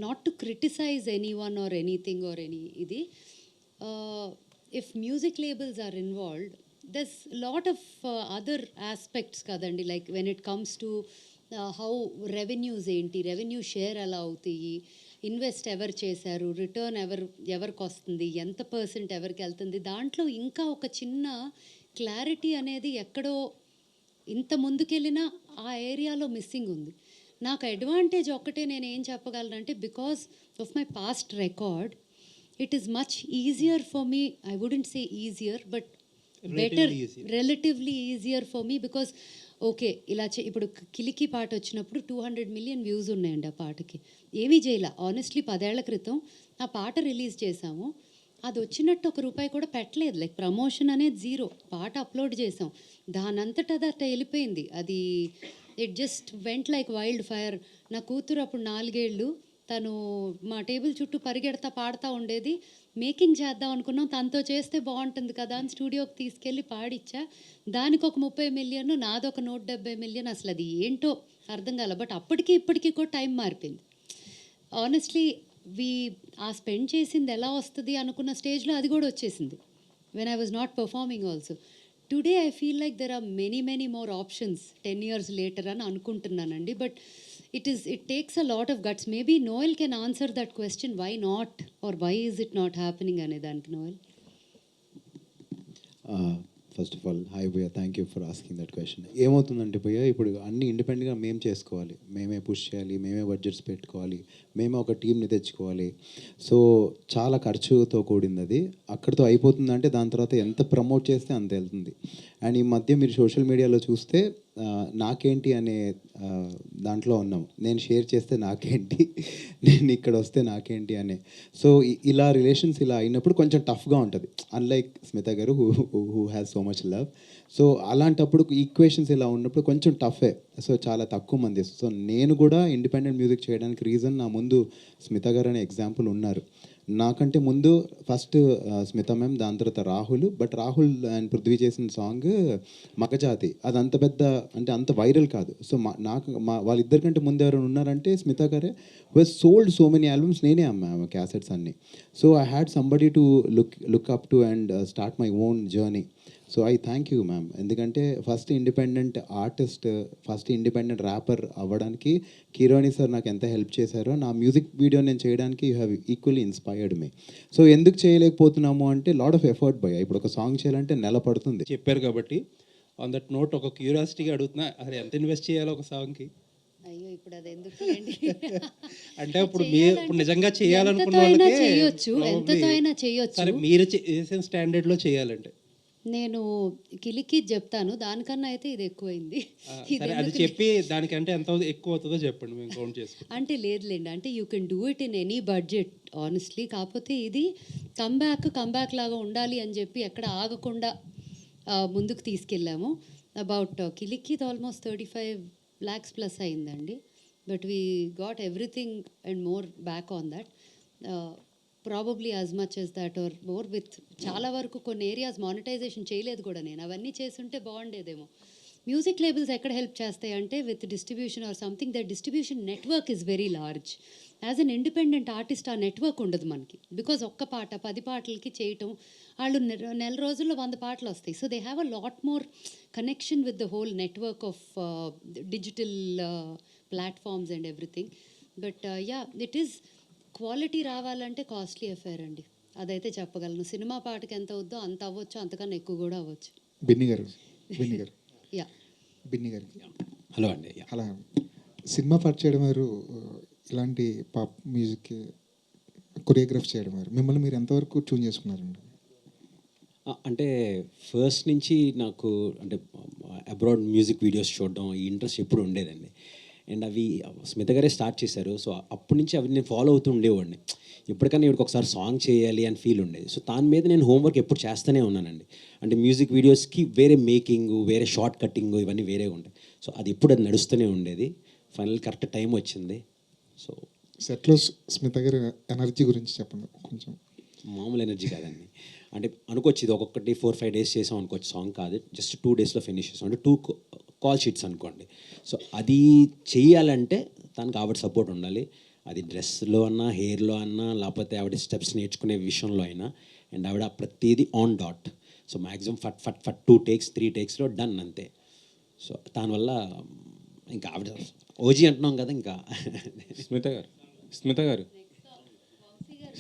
not to criticize anyone or anything or any ఇది, if music labels are involved, దెస్ lot of other aspects కదండి, like when it comes to how revenues ఏంటి, రెవెన్యూ షేర్ ఎలా అవుతాయి, ఇన్వెస్ట్ ఎవరు చేశారు, return ఎవరికి వస్తుంది, ఎంత పర్సెంట్ ఎవరికి వెళ్తుంది, దాంట్లో ఇంకా ఒక చిన్న క్లారిటీ అనేది ఎక్కడో ఇంత ముందుకెళ్ళినా ఆ ఏరియాలో మిస్సింగ్ ఉంది. నాకు అడ్వాంటేజ్ ఒక్కటే నేను ఏం చెప్పగలనంటే, because of my past record, it is much easier for me, I wouldn't say easier but better, relatively easier for me, because okay ఇలా ఇప్పుడు కిలికి పాట వచ్చినప్పుడు 200 million వ్యూస్ ఉన్నాయండి ఆ పాటకి. ఏమీ చేయలే ఆనెస్ట్లీ, 10 ఏళ్ల క్రితం ఆ పాట రిలీజ్ చేసాము, అది వచ్చినట్టు ₹1 కూడా పెట్టలేదు, లైక్ ప్రమోషన్ అనేది జీరో, పాట అప్లోడ్ చేసాం, దానంతట అది అట్ట వెళ్ళిపోయింది, అది it just went like wild fire. నా కూతురు అప్పుడు 4 ఏళ్ళు, తను మా టేబుల్ చుట్టూ పరిగెడతా పాడుతూ ఉండేది, మేకింగ్ చేద్దాం అనుకున్నాం, తనతో చేస్తే బాగుంటుంది కదా అని స్టూడియోకి తీసుకెళ్ళి పాడిచ్చా, దానికి ఒక 30 million, నాదొక 170 million, అసలు అది ఏంటో అర్థం కాల. బట్ అప్పటికి ఇప్పటికీ కూడా టైం మారిపోయింది. ఆనెస్ట్లీ ఆ స్పెండ్ చేసింది ఎలా వస్తుంది అనుకున్న స్టేజ్లో అది కూడా వచ్చేసింది, when I was not performing also. Today I feel like there are many more options 10 years later అని అనుకుంటున్నానండి. But it takes a lot of guts. Maybe Noel can answer that question, why not, or why is it not happening ane daniki. Noel,
first of all hi భయ్య, thank you for asking that question. ఏమవుతుందంటే భయ్య, ఇప్పుడు అన్ని ఇండిపెండెంట్గా మేము చేసుకోవాలి, మేమే push చేయాలి, మేమే బడ్జెట్స్ పెట్టుకోవాలి, మేమే ఒక టీంని తెచ్చుకోవాలి. సో చాలా ఖర్చుతో కూడింది అది. అక్కడితో అయిపోతుందంటే దాని తర్వాత ఎంత ప్రమోట్ చేస్తే అంత వెళ్తుంది. అండ్ ఈ మధ్య మీరు సోషల్ మీడియాలో చూస్తే నాకేంటి అనే దాంట్లో ఉన్నాం, నేను షేర్ చేస్తే నాకేంటి, నేను ఇక్కడ వస్తే నాకేంటి అనే. సో ఇలా రిలేషన్స్ ఇలా అయినప్పుడు కొంచెం టఫ్గా ఉంటుంది, అన్లైక్ స్మిత గారు who has so much love. So అలాంటప్పుడు ఈక్వేషన్స్ ఇలా ఉన్నప్పుడు కొంచెం టఫే. సో చాలా తక్కువ మంది. సో నేను కూడా ఇండిపెండెంట్ మ్యూజిక్ చేయడానికి రీజన్, నా ముందు స్మిత గారు అనే ఎగ్జాంపుల్ ఉన్నారు. నాకంటే ముందు ఫస్ట్ స్మిత మ్యామ్, దాని తర్వాత రాహుల్. బట్ రాహుల్ అండ్ పృథ్వీ చేసిన సాంగ్ మగజాతి, అది అంత పెద్ద అంటే అంత వైరల్ కాదు. సో వాళ్ళిద్దరికంటే ముందు ఎవరైనా ఉన్నారంటే స్మిత గారే. Was sold so many albums, నేనే అమ్మా క్యాసెట్స్ అన్నీ. So I had somebody to look up to and start my own journey. So I thank you ma'am, ఎందుకంటే first independent artist, first independent rapper అవ్వడానికి కిరోని సార్ నాకు ఎంత help చేశారో, నా మ్యూజిక్ వీడియో నేను చేయడానికి you have equally inspired me. So ఎందుకు చేయలేకపోతున్నాము అంటే లాట్ ఆఫ్ ఎఫర్ట్ భయ్య. ఇప్పుడు ఒక సాంగ్ చేయాలంటే నెల పడుతుంది.
చెప్పారు కాబట్టి ఆన్ దట్ నోట్ ఒక క్యూరియాసిటీగా అడుగుతున్నా, అసలు ఎంత ఇన్వెస్ట్ చేయాలి ఒక సాంగ్కి?
అయ్యో ఇప్పుడు అది ఎందుకు అండి,
అంటే ఇప్పుడు ఇప్పుడు నిజంగా చేయాలనుకున్న వాళ్ళకి
చేయొచ్చు, ఎంతతో అయినా చేయొచ్చు.
సరే, మీరు చేసిన స్టాండర్డ్లో చేయాలంటే
నేను కిలికి చెప్తాను, దానికన్నా అయితే ఇది ఎక్కువైంది.
సరే, అది చెప్పి దానికంటే ఎంత ఎక్కువ అవుతుందో చెప్పండి, మేము కౌంట్ చేసుకుంటాం.
అంటే లేదులేండి, అంటే you can do it in any budget honestly. కాకపోతే ఇది కంబ్యాక్ లాగా ఉండాలి అని చెప్పి ఎక్కడ ఆగకుండా ముందుకు తీసుకెళ్ళాము. అబౌట్ కిలికి ఆల్మోస్ట్ 35 lakhs ప్లస్ అయిందండి. But we got everything and more back on that, probably as much as that are more. With చాలా వరకు కొన్ని ఏరియాస్ మానిటైజేషన్ చేయలేదు కూడా నేను, అవన్నీ చేసుంటే బాగుండేదేమో. మ్యూజిక్ లేబుల్స్ ఎక్కడ హెల్ప్ చేస్తాయి అంటే with distribution or something. That distribution network is very large. As an independent artist ఆ నెట్వర్క్ ఉండదు మనకి, బికాజ్ ఒక్క పాట 10 పాటలకి చేయటం, వాళ్ళు నెల రోజుల్లో 100 పాటలు వస్తాయి. So they have a lot more connection with the whole network of digital platforms and everything. But yeah, it is quality రావాలంటే కాస్ట్లీ అఫేర్ అండి, అదైతే చెప్పగలను. సినిమా పాటకి ఎంత అవుద్దో అంత అవ్వచ్చు, అంతకన్నా ఎక్కువ కూడా అవ్వచ్చు.
బిన్ని గారు
యా,
బిన్ని గారు
హలో అండి.
అలా సినిమా పాట చేయడం వారు, ఇలాంటి పాప్ మ్యూజిక్ కొరియోగ్రాఫ్ చేయడం వారు, మిమ్మల్ని మీరు ఎంతవరకు ట్యూన్ చేసుకున్నారండి?
అంటే ఫస్ట్ నుంచి నాకు అంటే అబ్రాడ్ మ్యూజిక్ వీడియోస్ చూడడం ఈ ఇంట్రెస్ట్ ఎప్పుడు ఉండేదండి. అండ్ అవి స్మిత గారే స్టార్ట్ చేశారు. సో అప్పటి నుంచి అవి నేను ఫాలో అవుతూ ఉండేవాడిని. ఎప్పటికైనా ఇవిడికి ఒకసారి సాంగ్ చేయాలి అని ఫీల్ ఉండేది. సో దాని మీద నేను హోంవర్క్ ఎప్పుడు చేస్తూనే ఉన్నానండి. అంటే మ్యూజిక్ వీడియోస్కి వేరే మేకింగ్, వేరే షార్ట్ కట్టింగ్ ఇవన్నీ వేరే ఉంటాయి. సో అది ఎప్పుడు అది నడుస్తూనే ఉండేది. ఫైనల్ కరెక్ట్ టైం వచ్చింది. సో
సెట్లో స్మిత గారి ఎనర్జీ గురించి చెప్పండి కొంచెం.
మామూలు ఎనర్జీ కాదండి. అంటే అనుకోవచ్చు ఇది ఒక్కొక్కటి 4-5 days చేసాం అనుకోవచ్చు, సాంగ్ కాదు. జస్ట్ 2 daysలో ఫినిష్ చేసాం. అంటే 2 కాల్ షీట్స్ అనుకోండి. సో అది చెయ్యాలంటే దానికి ఆవిడ సపోర్ట్ ఉండాలి. అది డ్రెస్లో అన్నా, హెయిర్లో అన్నా, లేకపోతే ఆవిడ స్టెప్స్ నేర్చుకునే విషయంలో అయినా. అండ్ ఆవిడ ప్రతిదీ ఆన్ డాట్. సో మ్యాక్సిమం ఫట్ ఫట్ ఫట్ 2 టేక్స్ 3 టేక్స్లో డన్ అంతే. సో దానివల్ల ఇంకా ఆవిడ ఓజీ అంటున్నాం కదా ఇంకా.
స్మిత గారు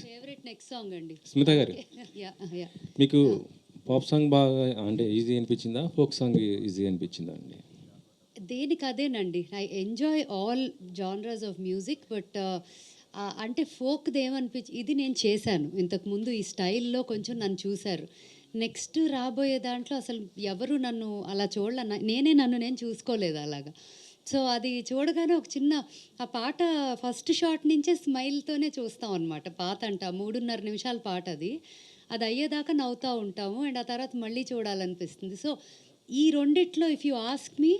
ఫేవరెట్ నెక్స్ట్ సాంగ్ అండి.
Smitha garu
yeah yeah.
మీకు పాప్ సాంగ్ బాగా అంటే ఈజీ అనిపించిందా, ఫోక్ సాంగ్ ఈజీ అనిపించిందా అండి?
దేనికి అదేనండి. I enjoy all genres of music. But అంటే ఫోక్ది ఏమనిపించి, ఇది నేను చేశాను ఇంతకుముందు ఈ స్టైల్లో, కొంచెం నన్ను చూశారు. నెక్స్ట్ రాబోయే దాంట్లో అసలు ఎవరు నన్ను అలా చూడాల, నేనే నన్ను నేను చూసుకోలేదు అలాగా. సో అది చూడగానే ఒక చిన్న ఆ పాట ఫస్ట్ షాట్ నుంచే స్మైల్తోనే చూస్తాం అనమాట. పాట అంట 3.5 నిమిషాల పాట అది. అది అయ్యేదాకా నవ్వుతూ ఉంటాము అండ్ ఆ తర్వాత మళ్ళీ చూడాలనిపిస్తుంది. సో ఈ రెండిట్లో if you ask me,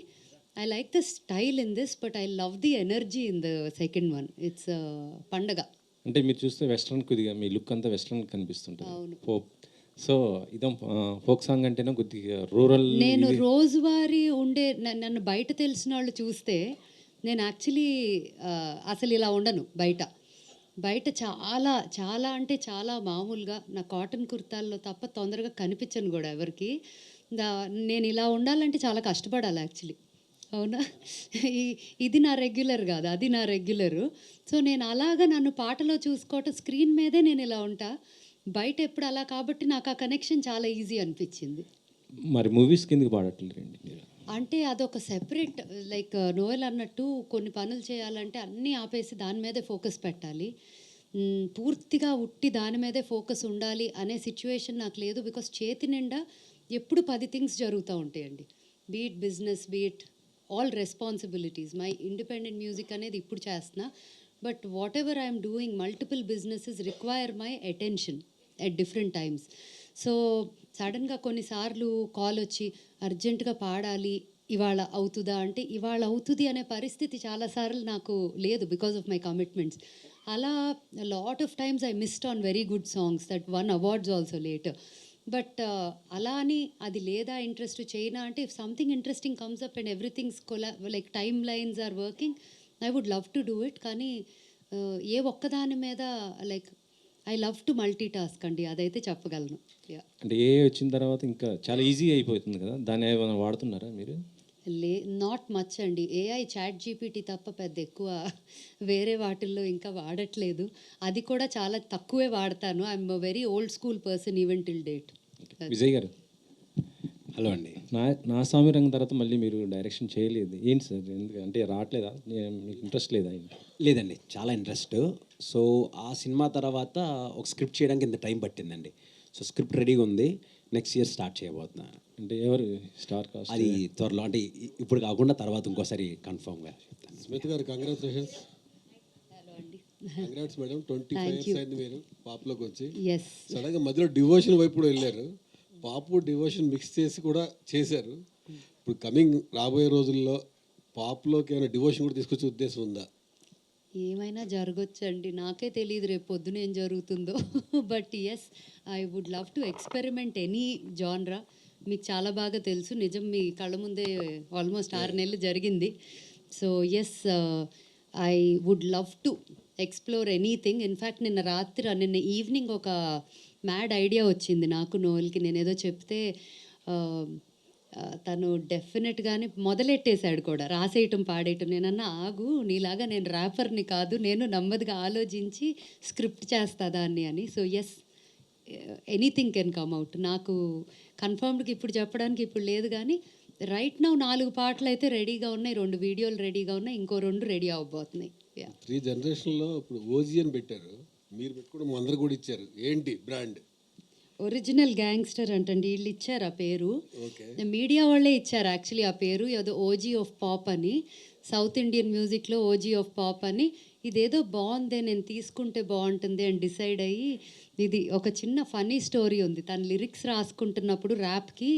I like the style in this, but I love the energy in the second one. It's పండగ.
అంటే మీరు చూస్తే వెస్ట్రన్ కొద్దిగా మీ లుక్ అంతా వెస్ట్రన్ కనిపిస్తుంటుంది.
అవును.
ఫోక్ సో ఇదో ఫోక్ సాంగ్ అంటేనే కొద్దిగా రూరల్.
నేను రోజువారీ ఉండే నన్ను బయట తెలిసిన వాళ్ళు చూస్తే నేను యాక్చువల్లీ అసలు ఇలా ఉండను బయట చాలా చాలా అంటే చాలా మామూలుగా నా కాటన్ కుర్తాల్లో తప్ప తొందరగా కనిపించను కూడా ఎవరికి. నేను ఇలా ఉండాలంటే చాలా కష్టపడాలి యాక్చువల్లీ. అవునా? ఇది నా రెగ్యులర్ కాదు, అది నా రెగ్యులరు. సో నేను అలాగా నన్ను పాటలో చూసుకోవటం, స్క్రీన్ మీదే నేను ఇలా ఉంటా, బయట ఎప్పుడు అలా, కాబట్టి నాకు ఆ కనెక్షన్ చాలా ఈజీ అనిపించింది.
మరి మూవీస్ కిందకి పాడట్లేరండి మీరు?
అంటే అదొక సెపరేట్, లైక్ నోయల్ అన్నట్టు కొన్ని పనులు చేయాలంటే అన్నీ ఆపేసి దాని మీదే ఫోకస్ పెట్టాలి. పూర్తిగా ఉట్టి దాని మీదే ఫోకస్ ఉండాలి అనే సిచ్యువేషన్ నాకు లేదు. బికాస్ చేతి నిండా ఎప్పుడు 10 థింగ్స్ జరుగుతూ ఉంటాయండి. Beat business, beat all responsibilities. My independent music అనేది ఇప్పుడు చేస్తున్నా, but what ever I'm doing, multiple businesses require my attention at different times. So సడన్గా కొన్నిసార్లు కాల్ వచ్చి అర్జెంటుగా పాడాలి, ఇవాళ అవుతుందా అంటే ఇవాళ అవుతుంది అనే పరిస్థితి చాలాసార్లు నాకు లేదు, బికాస్ ఆఫ్ మై కమిట్మెంట్స్. అలా lot of times I missed on very good songs that won awards also later. But అలా అని అది లేదా ఇంట్రెస్ట్ చేయనా అంటే, if something interesting comes up and everything's like timelines are working, I would love to do it. కానీ ఏ ఒక్కదాని మీద like I love to multitask అండి, అదైతే చెప్పగలను.
అంటే ఏ వచ్చిన తర్వాత ఇంకా చాలా ఈజీ అయిపోతుంది కదా, దాన్ని ఏమైనా వాడుతున్నారా మీరు?
నాట్ మచ్ అండి. ఏఐ చాట్ జీపీటీ తప్ప పెద్ద ఎక్కువ వేరే వాటిల్లో ఇంకా వాడట్లేదు. అది కూడా చాలా తక్కువే వాడతాను. I'm very old school person even till date.
Vijay గారు,
హలో అండి.
నా స్వామి రంగం తర్వాత మళ్ళీ మీరు డైరెక్షన్ చేయలేదు, ఏంటి సార్? ఎందుకంటే రావట్లేదా, మీకు ఇంట్రెస్ట్ లేదా?
లేదండి, చాలా ఇంట్రెస్ట్. సో ఆ సినిమా తర్వాత ఒక స్క్రిప్ట్ చేయడానికి ఇంత టైం పట్టిందండి. సో స్క్రిప్ట్ రెడీగా ఉంది, నెక్స్ట్ ఇయర్ స్టార్ట్ చేయబోతున్నాను.
అంటే ఎవరు స్టార్ కాస్ట్?
అది త్వరలో, అంటే ఇప్పుడు కాకుండా తర్వాత ఇంకోసారి కన్ఫర్మ్గా చెప్తాను.
స్మిత్ గారు కంగ్రాచులేషన్స్. Congrats madam. 25 years అయింది మీరు పాప్లోకి వచ్చి. సడన్గా మధ్యలో డివోషన్ వైపు కూడా వెళ్ళారు. పాపు డివోషన్ మిక్స్ చేసి కూడా చేశారు. ఇప్పుడు కమింగ్ రాబోయే రోజుల్లో పాప్లోకి ఏమైనా డివోషన్ కూడా తీసుకొచ్చే ఉద్దేశం ఉందా?
ఏమైనా జరగొచ్చండి, నాకే తెలియదు రేపు పొద్దున ఏం జరుగుతుందో. But yes, I would love to experiment any genre. మీకు చాలా బాగా తెలుసు, నిజం మీ కళ్ళ ముందే ఆల్మోస్ట్ 6 నెలలు జరిగింది. So yes, I would love to explore anything. In fact నిన్న ఈవినింగ్ ఒక మ్యాడ్ ఐడియా వచ్చింది నాకు, నోయల్కి. నేనేదో చెప్తే తను డెఫినెట్గానే మొదలెట్టేశాడు కూడా, రాసేయటం పాడేయటం. నేనన్నా ఆగు, నీలాగా నేను ర్యాపర్ని కాదు, నేను నెమ్మదిగా ఆలోచించి స్క్రిప్ట్ చేస్తా దాన్ని అని. So yes, anything can come out. నాకు కన్ఫర్మ్డ్గా ఇప్పుడు చెప్పడానికి ఇప్పుడు లేదు, కానీ రైట్ నౌ 4 పాటలు అయితే రెడీగా ఉన్నాయి, 2 వీడియోలు రెడీగా ఉన్నాయి, ఇంకో 2 రెడీ అవ్వబోతున్నాయి.
3 జనరేషన్లో ఇప్పుడు ఓజీ అని పెట్టారు, మీరు పెట్టుకోవడం అందరు కూడా ఇచ్చారు. ఏంటి బ్రాండ్?
ఒరిజినల్ గ్యాంగ్స్టర్ అంటండి, వీళ్ళు ఇచ్చారు ఆ పేరు. మీడియా వాళ్ళే ఇచ్చారు యాక్చువల్లీ ఆ పేరు. ఏదో ఓజీ ఆఫ్ పాప్ అని, సౌత్ ఇండియన్ మ్యూజిక్లో ఓజీ ఆఫ్ పాప్ అని. ఇదేదో బాగుందే, నేను తీసుకుంటే బాగుంటుంది అని డిసైడ్ అయ్యి, ఇది ఒక చిన్న ఫన్నీ స్టోరీ ఉంది. తను లిరిక్స్ రాసుకుంటున్నప్పుడు ర్యాప్కి,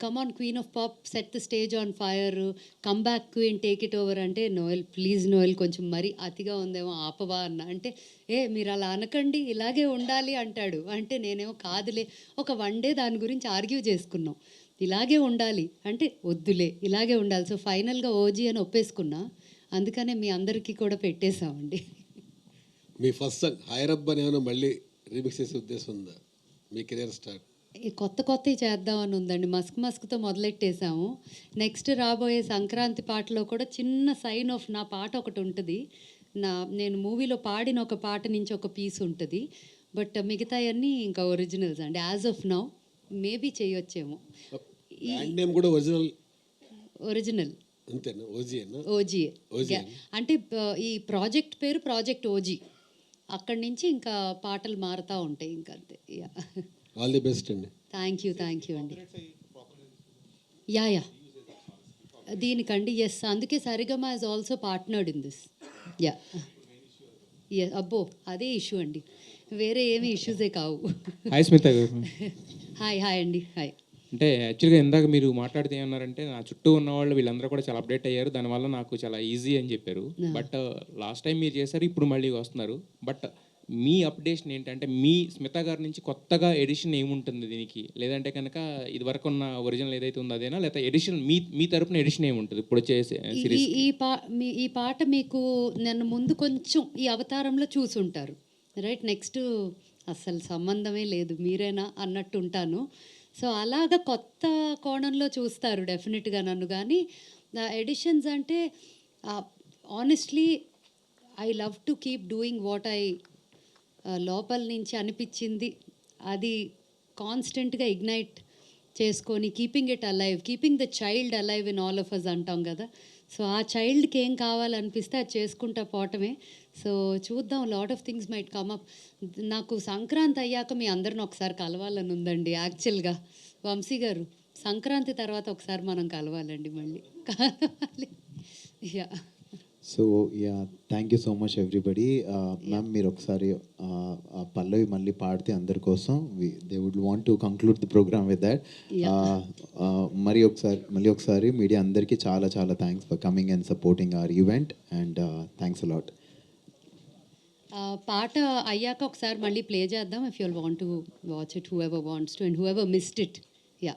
come on queen of pop, set the stage on fire, come back queen, take it over అంటే, నోయల్ ప్లీజ్ నోయల్ కొంచెం మరీ అతిగా ఉందేమో ఆపవా అన్న. అంటే మీరు అలా అనకండి, ఇలాగే ఉండాలి అంటాడు. అంటే నేనేమో కాదులే, ఒక 1 day దాని గురించి ఆర్గ్యూ చేసుకున్నాం, ఇలాగే ఉండాలి అంటే వద్దులే ఇలాగే ఉండాలి. సో ఫైనల్గా ఓజీ అని ఒప్పేసుకున్నా, అందుకనే మీ అందరికీ కూడా పెట్టేశామండి.
మీ ఫస్ట్ సాంగ్ హైరబ్ అని ఏమైనా మళ్ళీ రీమిక్స్ చేసే ఉద్దేశం ఉందా మీ కెరియర్ స్టార్ట్?
ఈ కొత్తవి చేద్దామని ఉందండి. మస్క్తో మొదలెట్టేసాము. నెక్స్ట్ రాబోయే సంక్రాంతి పాటలో కూడా చిన్న సైన్ ఆఫ్ నా పాట ఒకటి ఉంటుంది. నేను మూవీలో పాడిన ఒక పాట నుంచి ఒక పీస్ ఉంటుంది. బట్ మిగతాయన్నీ ఇంకా ఒరిజినల్స్ అండి. యాజ్ ఆఫ్ నౌ మేబీ చేయొచ్చేమో.
బ్యాండ్ నేమ్ కూడా
ఒరిజినల్
అంతేనా?
ఓజీ అంటే ఈ ప్రాజెక్ట్ పేరు ప్రాజెక్ట్ ఓజీ. అక్కడి నుంచి ఇంకా పాటలు మారుతూ ఉంటాయి ఇంకా అంతే.
ఆల్ ది బెస్ట్ అండి.
థ్యాంక్ యూ అండి. యా దీనికండి ఎస్, అందుకే Saregama is also partnered in this. Yeah అబ్బో అదే ఇష్యూ అండి, వేరే ఏమి ఇష్యూసే కావు.
హాయ్ స్మిత గారు.
హాయ్ అండి. హాయ్.
అంటే యాక్చువల్గా ఇందాక మీరు మాట్లాడితే ఏమన్నారంటే నా చుట్టూ ఉన్న వాళ్ళు వీళ్ళందరూ కూడా చాలా అప్డేట్ అయ్యారు, దానివల్ల నాకు చాలా ఈజీ అని చెప్పారు. బట్ లాస్ట్ టైం మీరు చేశారు, ఇప్పుడు మళ్ళీ వస్తున్నారు. బట్ మీ అప్డేషన్ ఏంటంటే మీ స్మిత గారి నుంచి కొత్తగా ఎడిషన్ ఏముంటుంది దీనికి, లేదంటే కనుక ఇది వరకు ఉన్న ఒరిజినల్ ఏదైతే ఉందో అదేనా, లేకపోతే ఎడిషన్ మీ తరపున ఎడిషన్ ఏముంటుంది ఇప్పుడు వచ్చే సిరీస్?
ఈ పాట మీకు నన్ను ముందు కొంచెం ఈ అవతారంలో చూసుంటారు, రైట్? నెక్స్ట్ అస్సలు సంబంధమే లేదు, మీరేనా అన్నట్టు ఉంటాను. సో అలాగా కొత్త కోణంలో చూస్తారు డెఫినెట్గా నన్ను. కానీ ఎడిషన్స్ అంటే honestly I love to keep doing what I లోపల నుంచి అనిపించింది, అది కాన్స్టెంట్గా ఇగ్నైట్ చేసుకొని keeping it alive, keeping the child alive in all of us అంటాం కదా. సో ఆ చైల్డ్కి ఏం కావాలనిపిస్తే అది చేసుకుంటా పోవటమే. సో చూద్దాం, lot of things might come up. నాకు సంక్రాంతి అయ్యాక మీ అందరిని ఒకసారి కలవాలని ఉందండి యాక్చువల్గా. వంశీ గారు, సంక్రాంతి తర్వాత ఒకసారి మనం కలవాలండి, మళ్ళీ కలవాలి. Yeah.
So thank you so much everybody. Ma'am మీరు ఒకసారి పల్లవి మళ్ళీ పాడితే అందరి కోసం they would want to conclude the program with that. మళ్ళీ ఒకసారి మీడియా అందరికీ చాలా చాలా thanks for coming and supporting our event and thanks a lot.
పాట అయ్యాక ఒకసారి మళ్ళీ ప్లే చేద్దాం, if you want to watch it, whoever wants to and whoever missed it. Yeah.